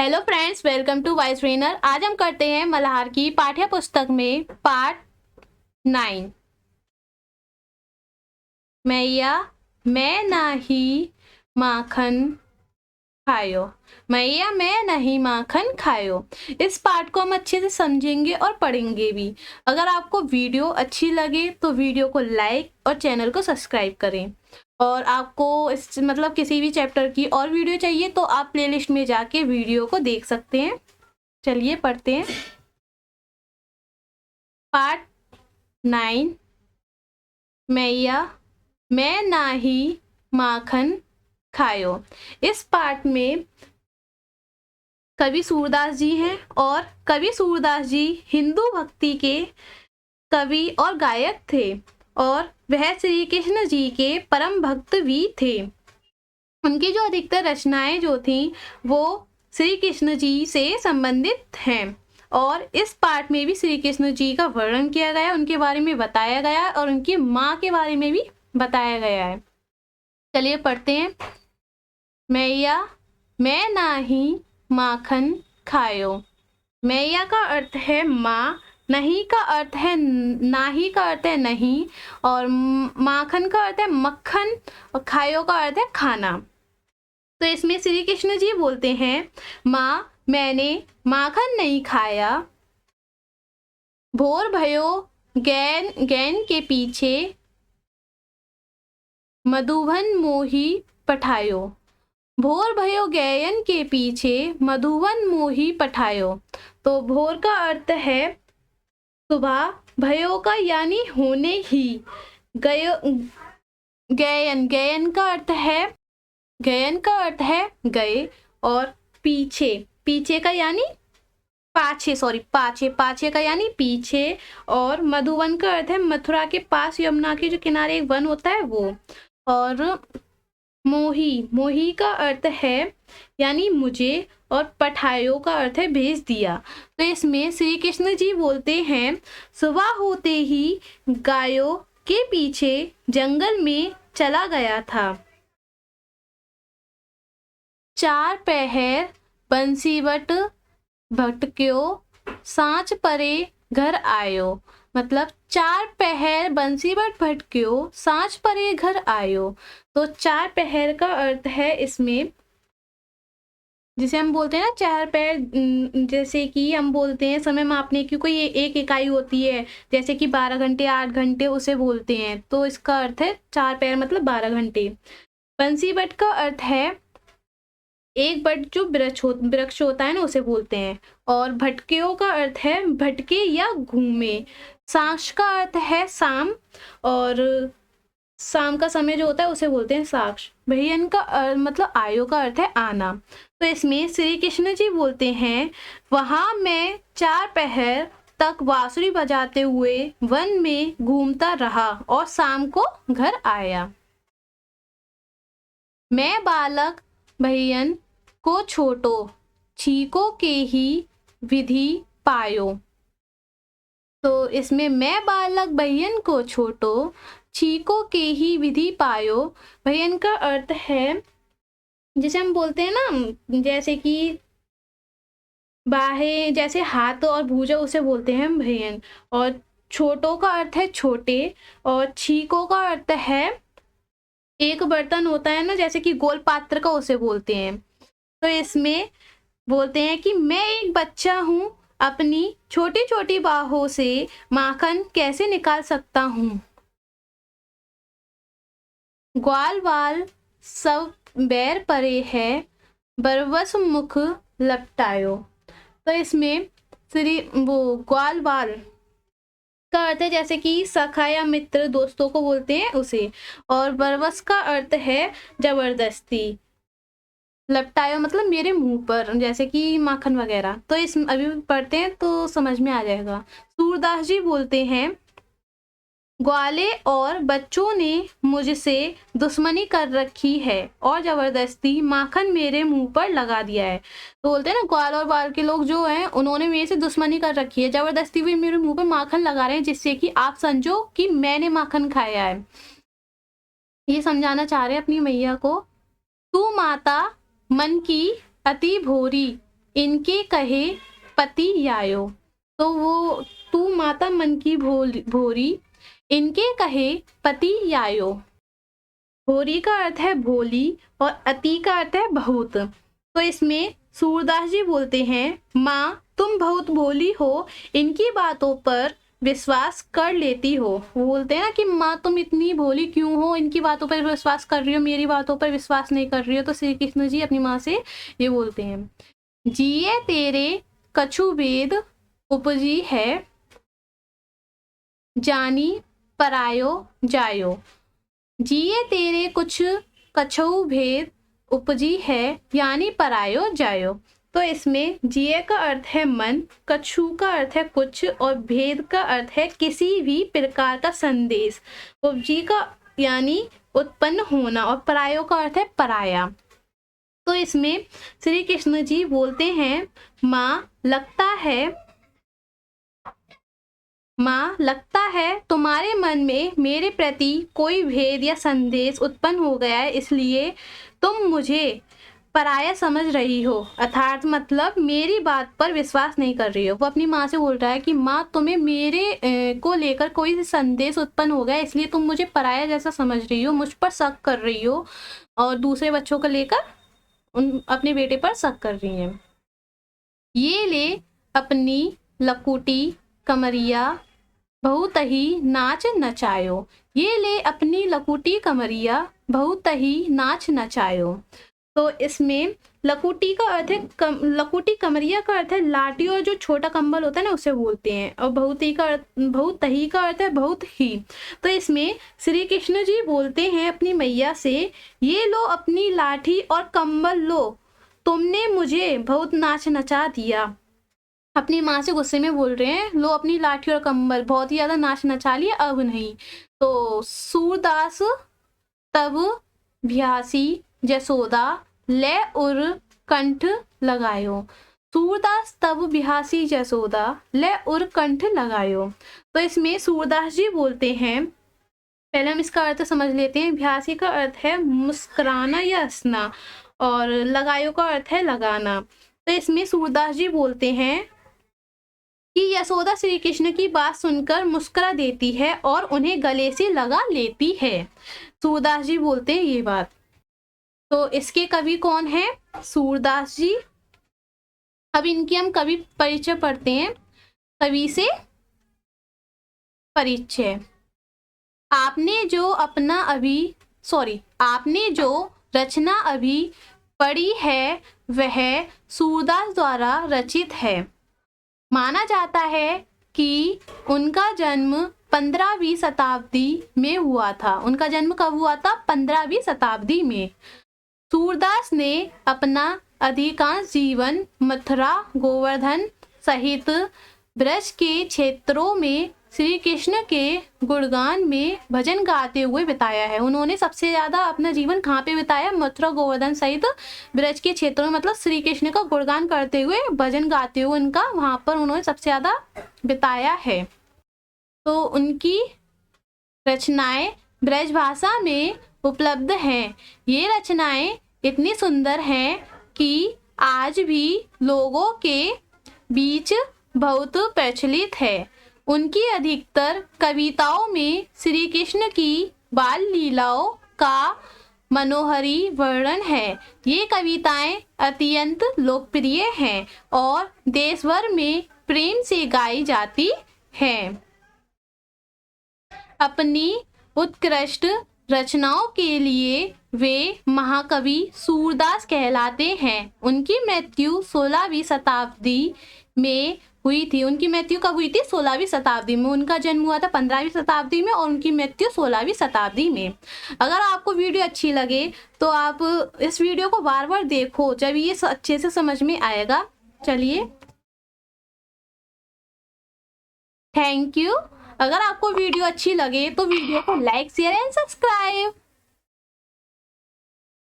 Hello friends, welcome to voice trainer. आज हम करते हैं मल्हार की पाठ्य पुस्तक में पार्ट 9। मैया मैं नाही माखन खायो। मैया मैं नहीं माखन खायो। इस पार्ट को हम अच्छे से समझेंगे और पढ़ेंगे भी। अगर आपको वीडियो अच्छी लगे तो वीडियो को लाइक और चैनल को सब्सक्राइब करें। और आपको इस किसी भी चैप्टर की और वीडियो चाहिए तो आप प्लेलिस्ट में जाके वीडियो को देख सकते हैं। चलिए पढ़ते हैं। पार्ट 9। मैया मैं नाही माखन खायो। इस पार्ट में कवि सूरदास जी हैं और कवि सूरदास जी हिंदू भक्ति के कवि और गायक थे और वह श्री कृष्ण जी के परम भक्त भी थे। उनकी जो अधिकतर रचनाएं जो थी वो श्री कृष्ण जी से संबंधित हैं और इस पार्ट में भी श्री कृष्ण जी का वर्णन किया गया, उनके बारे में बताया गया और उनकी माँ के बारे में भी बताया गया है। चलिए पढ़ते हैं। मैया मैं नाही माखन खायो। मैया का अर्थ है माँ, नहीं का अर्थ है नाही का अर्थ है नहीं, और माखन का अर्थ है मक्खन और खायो का अर्थ है खाना। तो इसमें श्री कृष्ण जी बोलते हैं, माँ मैंने माखन नहीं खाया, भोर भयो गैन गैन के पीछे मधुबन मोही पठायो। भोर भयो गैयन के पीछे मधुबन मोही पठायो। तो भोर का अर्थ है सुबह, भयो का यानी होने ही, गयो गैयन गैयन का अर्थ है गए, और पीछे पीछे का यानी पाछे, पाछे का यानी पीछे, और मधुवन का अर्थ है मथुरा के पास यमुना के जो किनारे एक वन होता है वो, और मोही का अर्थ है यानी मुझे, और पठायो का अर्थ है भेज दिया। तो इसमें श्री कृष्ण जी बोलते हैं, सुबह होते ही गायों के पीछे जंगल में चला गया था। 4 पहर बंसीवट भटक्यो, सांझ परे घर आयो। मतलब 4 पहर बंसीवट भटक्यो, सांझ परे घर आयो। तो 4 पहर का अर्थ है इसमें, जिसे हम बोलते हैं ना 4 पैर, जैसे कि हम बोलते हैं समय मापने की कोई एक इकाई होती है, जैसे कि 12 घंटे 8 घंटे उसे बोलते हैं। तो इसका अर्थ है 4 पैर मतलब 12 घंटे। बंसीवट का अर्थ है एक बट जो वृक्ष होता है ना उसे बोलते हैं, और भटकेओ का अर्थ है भटके या घूमे। साक्ष का अर्थ है शाम, और शाम का समय जो होता है उसे बोलते हैं साक्ष। भैयन का मतलब आयो का अर्थ है आना। तो इसमें श्री कृष्ण जी बोलते हैं, वहां मैं 4 पहर तक बांसुरी बजाते हुए वन में घूमता रहा और शाम को घर आया। मैं बालक भैयन को छोटो, छीको के ही विधि पायो। तो इसमें मैं बालक भैयन को छोटो, छीको के ही विधि पायो। भैयन का अर्थ है जिसे हम बोलते हैं ना, जैसे कि बाहें, जैसे हाथ और भुजा उसे बोलते हैं हम भैयन, और छोटो का अर्थ है छोटे, और छीको का अर्थ है एक बर्तन होता है ना जैसे कि गोल पात्र का, उसे बोलते हैं। तो इसमें बोलते हैं कि मैं एक बच्चा हूँ, अपनी छोटी छोटी बाहों से माखन कैसे निकाल सकता हूँ। ग्वाल वाल सब बैर परे है, बरवस मुख लपटायो। तो इसमें ग्वाल वाल का अर्थ है जैसे कि सखा या मित्र, दोस्तों को बोलते हैं उसे, और बरवस का अर्थ है जबरदस्ती। लपटायो मतलब मेरे मुंह पर, जैसे कि माखन वगैरह। तो इस अभी पढ़ते हैं तो समझ में आ जाएगा। सूरदास जी बोलते हैं, ग्वाले और बच्चों ने मुझसे दुश्मनी कर रखी है और जबरदस्ती माखन मेरे मुंह पर लगा दिया है। तो बोलते हैं ना, ग्वाल और बाल के लोग जो हैं उन्होंने मेरे से दुश्मनी कर रखी है, जबरदस्ती भी मेरे मुंह पर माखन लगा रहे हैं, जिससे कि आप समझो कि मैंने माखन खाया है। ये समझाना चाह रहे हैं अपनी मैया को। तू माता मन की अति भोरी, इनके कहे पति आयो। तो वो तू माता मन की भोरी, इनके कहे पति आयो। भोरी का अर्थ है भोली और अति का अर्थ है बहुत। तो इसमें सूरदास जी बोलते हैं, माँ तुम बहुत भोली हो, इनकी बातों पर विश्वास कर लेती हो। वो बोलते हैं ना कि माँ तुम इतनी भोली क्यों हो, इनकी बातों पर विश्वास कर रही हो, मेरी बातों पर विश्वास नहीं कर रही हो। तो श्री कृष्ण जी अपनी माँ से ये बोलते हैं। जिये तेरे कछु भेद उपजी है, जानी परायो जायो। जिये तेरे कुछ कछु भेद उपजी है, यानी परायो जायो। तो इसमें जिये का अर्थ है मन, कछु का अर्थ है कुछ और भेद का अर्थ है किसी भी प्रकार का संदेश। उपजी का यानी उत्पन्न होना और परायो का अर्थ है पराया। तो इसमें श्री कृष्ण जी बोलते हैं, माँ लगता है तुम्हारे मन में मेरे प्रति कोई भेद या संदेश उत्पन्न हो गया है, इसलिए तुम मुझे पराया समझ रही हो, अर्थात मतलब मेरी बात पर विश्वास नहीं कर रही हो। वो अपनी माँ से बोल रहा है कि माँ तुम्हें मेरे को लेकर कोई संदेश उत्पन्न हो गया, इसलिए तुम मुझे पराया जैसा समझ रही हो, मुझ पर शक कर रही हो और दूसरे बच्चों को लेकर अपने बेटे पर शक कर रही हैं। ये ले अपनी लकुटी कमरिया बहुत ही नाच नचायो। ये ले अपनी लकुटी कमरिया बहुत ही नाच नचायो। तो इसमें लकुटी का अर्थ है लकुटी कमरिया का अर्थ है लाठी और जो छोटा कंबल होता है ना उसे बोलते हैं, और बहुत ही का अर्थ है बहुत ही। तो इसमें श्री कृष्ण जी बोलते हैं अपनी मैया से, ये लो अपनी लाठी और कंबल लो, तुमने मुझे बहुत नाच नचा दिया। अपनी माँ से गुस्से में बोल रहे हैं, लो अपनी लाठी और कंबल, बहुत ही ज्यादा नाच नचा लिया, अब नहीं। तो सूरदास तब भ्यासी जसोदा ले उर कंठ लगायो। सूरदास तब भ्यासी जसोदा ले उर कंठ लगायो। तो इसमें सूरदास जी बोलते हैं, पहले हम इसका अर्थ समझ लेते हैं। भ्यासी का अर्थ है मुस्कुराना या हंसना और लगायो का अर्थ है लगाना। तो इसमें सूरदास जी बोलते हैं कि यशोदा श्री कृष्ण की बात सुनकर मुस्कुरा देती है और उन्हें गले से लगा लेती है। सूरदास जी बोलते हैं ये बात। तो इसके कवि कौन है? सूरदास जी। अब इनकी हम कवि परिचय पढ़ते हैं। कवि से परिचय। आपने जो रचना अभी पढ़ी है वह सूरदास द्वारा रचित है। माना जाता है कि उनका जन्म 15वीं शताब्दी में हुआ था। उनका जन्म कब हुआ था? 15वीं शताब्दी में। सूरदास ने अपना अधिकांश जीवन मथुरा, गोवर्धन सहित ब्रज के क्षेत्रों में श्री कृष्ण के गुणगान में भजन गाते हुए बिताया है। उन्होंने सबसे ज्यादा अपना जीवन कहाँ पे बिताया? मथुरा, गोवर्धन सहित ब्रज के क्षेत्रों में, मतलब श्री कृष्ण का गुणगान करते हुए, भजन गाते हुए उनका वहां पर उन्होंने सबसे ज्यादा बिताया है। तो उनकी रचनाएं ब्रज भाषा में उपलब्ध हैं। ये रचनाएं इतनी सुंदर हैं कि आज भी लोगों के बीच बहुत प्रचलित है। उनकी अधिकतर कविताओं में श्री कृष्ण की बाल लीलाओं का मनोहरी वर्णन है। ये कविताएं अत्यंत लोकप्रिय हैं और देश भर में प्रेम से गाई जाती हैं। अपनी उत्कृष्ट रचनाओं के लिए वे महाकवि सूरदास कहलाते हैं। उनकी मृत्यु 16वीं शताब्दी में हुई थी। उनकी मृत्यु कब हुई थी? 16वीं शताब्दी में। उनका जन्म हुआ था 15वीं शताब्दी में और उनकी मृत्यु 16वीं शताब्दी में। अगर आपको वीडियो अच्छी लगे तो आप इस वीडियो को बार बार देखो, जब ये अच्छे से समझ में आएगा। चलिए, थैंक यू। अगर आपको वीडियो अच्छी लगे तो वीडियो को लाइक, शेयर एंड सब्सक्राइब।